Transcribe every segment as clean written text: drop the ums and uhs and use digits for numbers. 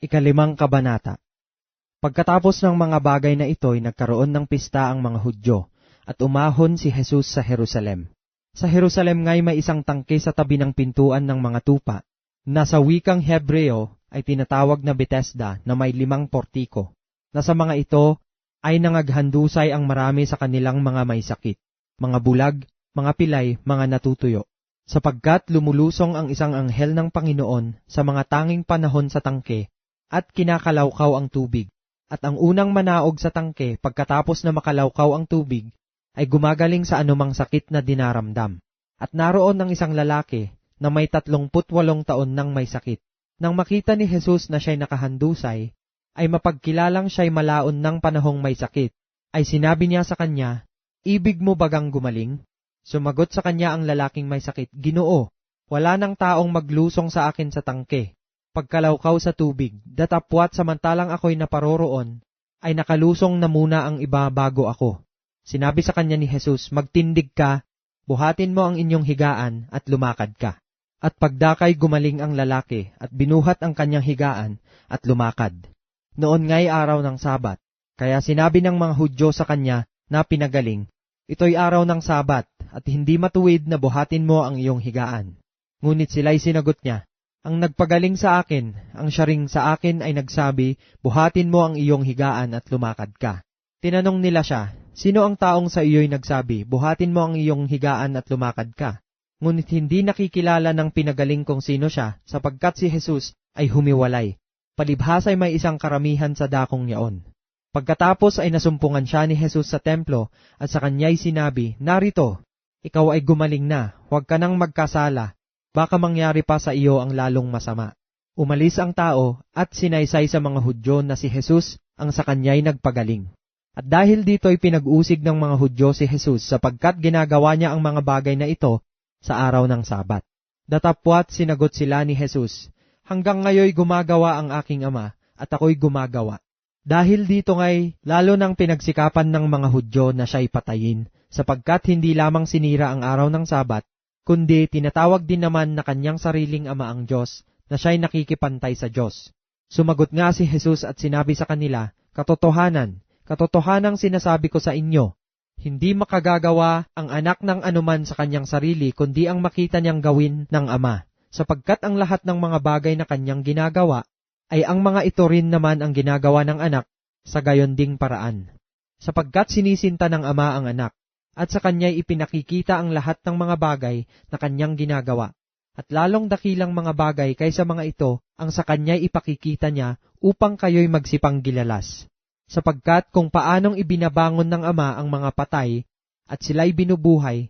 Ikalimang kabanata. Pagkatapos ng mga bagay na ito'y nagkaroon ng pista ang mga Hudyo, at umahon si Jesus sa Jerusalem. Sa Jerusalem nga'y may isang tangke sa tabi ng pintuan ng mga tupa, na sa wikang Hebreo ay tinatawag na Bethesda na may 5 portiko, na sa mga ito ay nangaghandusay ang marami sa kanilang mga may sakit, mga bulag, mga pilay, mga natutuyo, sapagkat lumulusong ang isang anghel ng Panginoon sa mga tanging panahon sa tangke, at kinakalawkaw ang tubig. At ang unang manaog sa tangke pagkatapos na makalawkaw ang tubig, ay gumagaling sa anumang sakit na dinaramdam. At naroon ng isang lalaki na may 38 taon nang may sakit. Nang makita ni Jesus na siya'y nakahandusay, ay mapagkilalang siya'y malaon ng panahong may sakit, ay sinabi niya sa kanya, "Ibig mo bagang gumaling?" Sumagot sa kanya ang lalaking may sakit, "Ginoo, wala nang taong maglusong sa akin sa tangke. Pagkalawkaw sa tubig, datapwat samantalang ako'y naparoroon, ay nakalusong na muna ang iba bago ako." Sinabi sa kanya ni Jesus, "Magtindig ka, buhatin mo ang inyong higaan at lumakad ka." At pagdakay gumaling ang lalaki at binuhat ang kanyang higaan at lumakad. Noon nga'y araw ng Sabat, kaya sinabi ng mga Hudyo sa kanya na pinagaling, "Ito'y araw ng Sabat at hindi matuwid na buhatin mo ang iyong higaan." Ngunit sila'y sinagot niya, "Ang nagpagaling sa akin, ang siya ring sa akin ay nagsabi, buhatin mo ang iyong higaan at lumakad ka." Tinanong nila siya, "Sino ang taong sa iyo'y nagsabi, buhatin mo ang iyong higaan at lumakad ka?" Ngunit hindi nakikilala ng pinagaling kung sino siya, sapagkat si Jesus ay humiwalay. Palibhas ay may isang karamihan sa dakong yaon. Pagkatapos ay nasumpungan siya ni Jesus sa templo, at sa kanya'y sinabi, "Narito, ikaw ay gumaling na, huwag ka nang magkasala, baka mangyari pa sa iyo ang lalong masama." Umalis ang tao at sinaysay sa mga Hudyo na si Jesus ang sa kanya'y nagpagaling. At dahil dito'y pinag-usig ng mga Hudyo si Jesus sapagkat ginagawa niya ang mga bagay na ito sa araw ng Sabat. Datapwat sinagot sila ni Jesus, "Hanggang ngayoy gumagawa ang aking Ama at ako'y gumagawa." Dahil dito nga'y lalo nang pinagsikapan ng mga Hudyo na siya'y patayin, sapagkat hindi lamang sinira ang araw ng Sabat, kundi tinatawag din naman na kanyang sariling Ama ang Diyos, na siya'y nakikipantay sa Diyos. Sumagot nga si Jesus at sinabi sa kanila, "Katotohanan, katotohanang sinasabi ko sa inyo, hindi makagagawa ang anak ng anuman sa kanyang sarili, kundi ang makita niyang gawin ng Ama, sapagkat ang lahat ng mga bagay na kanyang ginagawa, ay ang mga ito rin naman ang ginagawa ng anak sa gayon ding paraan. Sapagkat sinisinta ng Ama ang anak, at sa kanya'y ipinakikita ang lahat ng mga bagay na kanyang ginagawa. At lalong dakilang mga bagay kaysa mga ito ang sa kanya'y ipakikita niya upang kayo'y magsipang gilalas. Sapagkat kung paanong ibinabangon ng Ama ang mga patay at sila'y binubuhay,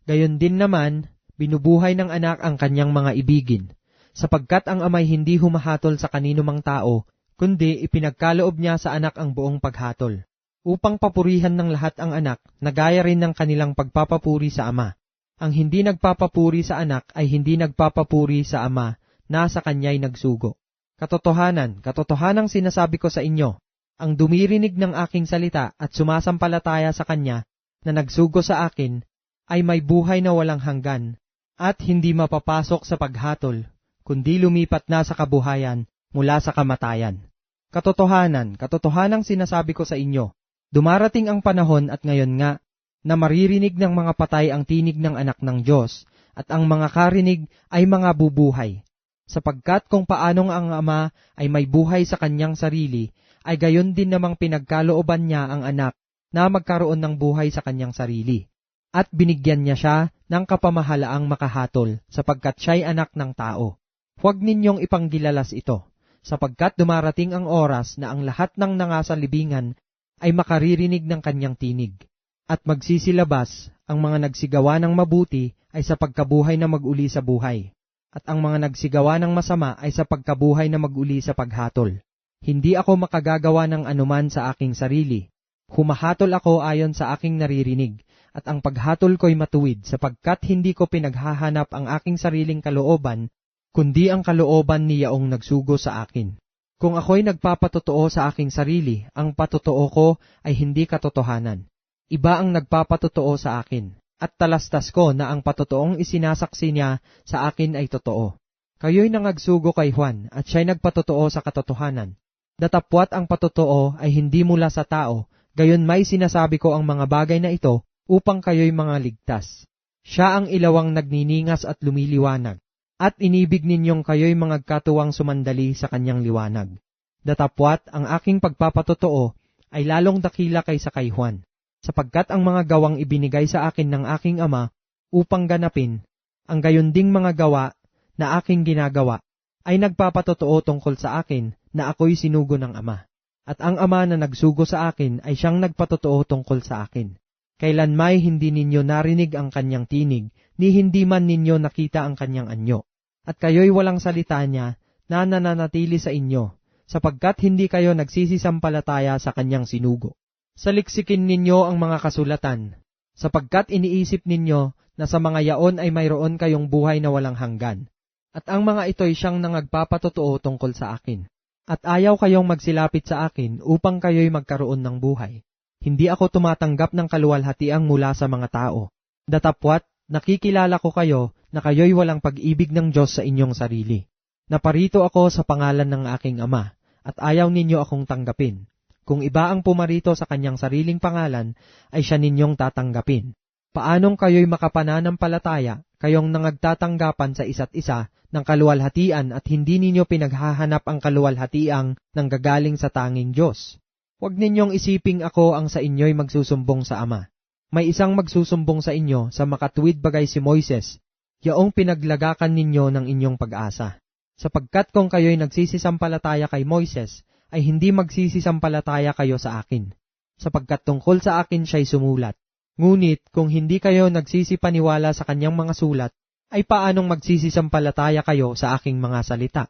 gayon din naman binubuhay ng anak ang kanyang mga ibigin. Sapagkat ang Ama'y hindi humahatol sa kanino mang tao, kundi ipinagkaloob niya sa anak ang buong paghatol, upang papurihan ng lahat ang anak na gaya rin ng kanilang pagpapapuri sa Ama. Ang hindi nagpapapuri sa anak ay hindi nagpapapuri sa Ama na sa kanya'y nagsugo. Katotohanan, katotohanang sinasabi ko sa inyo, ang dumirinig ng aking salita at sumasampalataya sa kanya na nagsugo sa akin ay may buhay na walang hanggan at hindi mapapasok sa paghatol, kundi lumipat na sa kabuhayan mula sa kamatayan. Katotohanan, katotohanang sinasabi ko sa inyo, dumarating ang panahon at ngayon nga na maririnig ng mga patay ang tinig ng anak ng Diyos at ang mga karinig ay mga bubuhay. Sapagkat kung paanong ang Ama ay may buhay sa kanyang sarili, ay gayon din namang pinagkalooban niya ang anak na magkaroon ng buhay sa kanyang sarili. At binigyan niya siya ng kapamahalaang makahatol sapagkat siya'y anak ng tao. Huwag ninyong ipanggilalas ito, sapagkat dumarating ang oras na ang lahat ng nangasalibingan ay makaririnig ng kanyang tinig. At magsisilabas ang mga nagsigawa ng mabuti ay sa pagkabuhay na mag-uli sa buhay, at ang mga nagsigawa ng masama ay sa pagkabuhay na mag-uli sa paghatol. Hindi ako makagagawa ng anuman sa aking sarili. Humahatol ako ayon sa aking naririnig, at ang paghatol ko'y matuwid sapagkat hindi ko pinaghahanap ang aking sariling kalooban, kundi ang kalooban ni Yaong nagsugo sa akin. Kung ako'y nagpapatotoo sa aking sarili, ang patotoo ko ay hindi katotohanan. Iba ang nagpapatotoo sa akin, at talastas ko na ang patotoong isinasaksi niya sa akin ay totoo. Kayo'y nangagsugo kay Juan at siya'y nagpatotoo sa katotohanan. Datapwat ang patotoo ay hindi mula sa tao, gayon may sinasabi ko ang mga bagay na ito upang kayo'y mga ligtas. Siya ang ilawang nagniningas at lumiliwanag, at inibig ninyong kayo'y mga katuwang sumandali sa kanyang liwanag. Datapwat ang aking pagpapatotoo ay lalong dakila kaysa kay Juan, sapagkat ang mga gawang ibinigay sa akin ng aking Ama upang ganapin, ang gayon ding mga gawa na aking ginagawa, ay nagpapatotoo tungkol sa akin na ako'y sinugo ng Ama. At ang Ama na nagsugo sa akin ay siyang nagpatotoo tungkol sa akin. Kailanmay hindi ninyo narinig ang kanyang tinig, ni hindi man ninyo nakita ang kanyang anyo. At kayo'y walang salita niya na nananatili sa inyo, sapagkat hindi kayo nagsisisampalataya sa kanyang sinugo. Saliksikin ninyo ang mga kasulatan, sapagkat iniisip ninyo na sa mga yaon ay mayroon kayong buhay na walang hanggan. At ang mga ito'y siyang nangagpapatotoo tungkol sa akin. At ayaw kayong magsilapit sa akin upang kayo'y magkaroon ng buhay. Hindi ako tumatanggap ng kaluwalhatiang mula sa mga tao. Datapwat, nakikilala ko kayo na kayo'y walang pag-ibig ng Diyos sa inyong sarili. Naparito ako sa pangalan ng aking Ama, at ayaw ninyo akong tanggapin. Kung iba ang pumarito sa kanyang sariling pangalan, ay siya ninyong tatanggapin. Paanong kayo'y makapananampalataya, kayong nangagtatanggapan sa isa't isa ng kaluwalhatian at hindi ninyo pinaghahanap ang kaluwalhatiang nanggagaling sa tanging Diyos? Huwag ninyong isiping ako ang sa inyo'y magsusumbong sa Ama. May isang magsusumbong sa inyo sa makatuwid bagay si Moises, yaong pinaglagakan ninyo ng inyong pag-asa. Sapagkat kung kayo'y nagsisisampalataya kay Moises, ay hindi magsisisampalataya kayo sa akin, sapagkat tungkol sa akin siya'y sumulat. Ngunit kung hindi kayo nagsisipaniwala sa kanyang mga sulat, ay paanong magsisisampalataya kayo sa aking mga salita?